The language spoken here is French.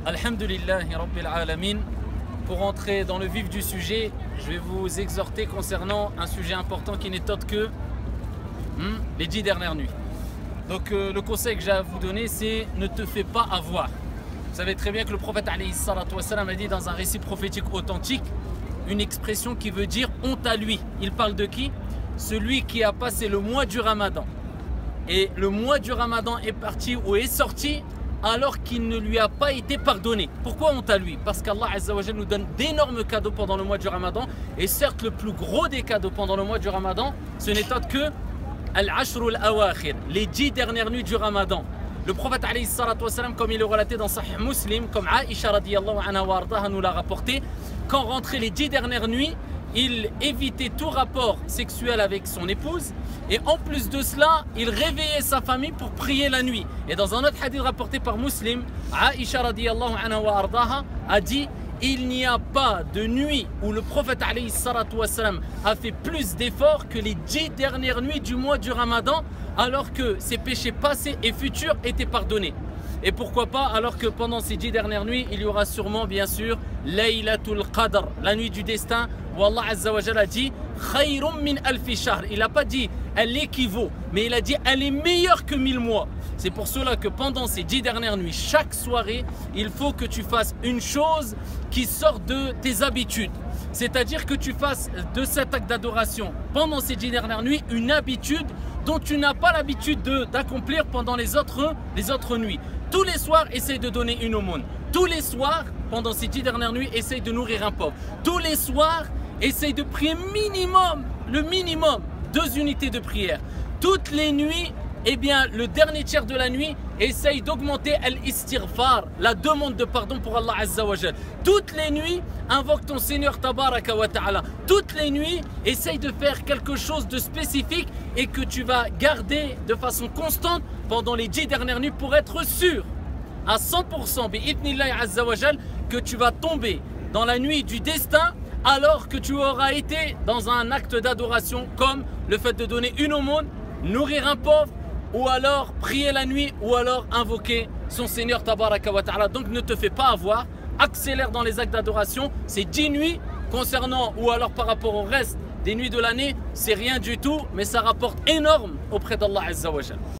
Alhamdulillahi Rabbil Alamin. Pour entrer dans le vif du sujet, je vais vous exhorter concernant un sujet important qui n'est autre que les 10 dernières nuits. Donc le conseil que j'ai à vous donner, c'est ne te fais pas avoir. Vous savez très bien que le prophète alayhi salatu wassalam a dit dans un récit prophétique authentique une expression qui veut dire honte à lui. Il parle de qui? Celui qui a passé le mois du Ramadan. Et le mois du Ramadan est parti ou est sorti alors qu'il ne lui a pas été pardonné. Pourquoi honte à lui? Parce qu'Allah Azza wa Jalla nous donne d'énormes cadeaux pendant le mois du Ramadan. Et certes, le plus gros des cadeaux pendant le mois du Ramadan, ce n'est autre que Al-Ashr al-Awakhir, les 10 dernières nuits du Ramadan. Le prophète alayhi salatu wassalam, comme il est relaté dans Sahih Muslim, comme Aïcha radiyallahu anha wa ardaha nous l'a rapporté, quand rentraient les 10 dernières nuits, il évitait tout rapport sexuel avec son épouse et en plus de cela, il réveillait sa famille pour prier la nuit. Et dans un autre hadith rapporté par Muslim, Aïcha radiyallahu anha wa ardaha a dit: il n'y a pas de nuit où le prophète alayhi salatu wassalam a fait plus d'efforts que les 10 dernières nuits du mois du Ramadan, alors que ses péchés passés et futurs étaient pardonnés. Et pourquoi pas alors que pendant ces 10 dernières nuits, il y aura sûrement bien sûr Laylatul Qadr, la nuit du destin, où Allah Azza wa Jalla dit Khayrum min alfi shahr. Il n'a pas dit elle équivaut, mais il a dit elle est meilleure que 1000 mois. C'est pour cela que pendant ces 10 dernières nuits, chaque soirée, il faut que tu fasses une chose qui sort de tes habitudes. C'est-à-dire que tu fasses de cet acte d'adoration pendant ces 10 dernières nuits une habitude dont tu n'as pas l'habitude d'accomplir pendant les autres nuits. Tous les soirs, essaye de donner une aumône. Tous les soirs, pendant ces 10 dernières nuits, essaye de nourrir un pauvre. Tous les soirs, essaye de prier le minimum, 2 unités de prière. Toutes les nuits, eh bien, le dernier tiers de la nuit, essaye d'augmenter al-istighfar, la demande de pardon pour Allah Azza wa Jal. Toutes les nuits, invoque ton Seigneur Tabaraka wa Ta'ala. Toutes les nuits, essaye de faire quelque chose de spécifique et que tu vas garder de façon constante pendant les 10 dernières nuits pour être sûr à 100% bi'idhnillahi Azza wa Jal que tu vas tomber dans la nuit du destin alors que tu auras été dans un acte d'adoration comme le fait de donner une aumône, nourrir un pauvre, ou alors prier la nuit, ou alors invoquer son Seigneur Tabaraka wa Ta'ala. Donc ne te fais pas avoir, accélère dans les actes d'adoration. Ces 10 nuits concernant, ou alors par rapport au reste des nuits de l'année, c'est rien du tout, mais ça rapporte énorme auprès d'Allah Azza wa Jalla.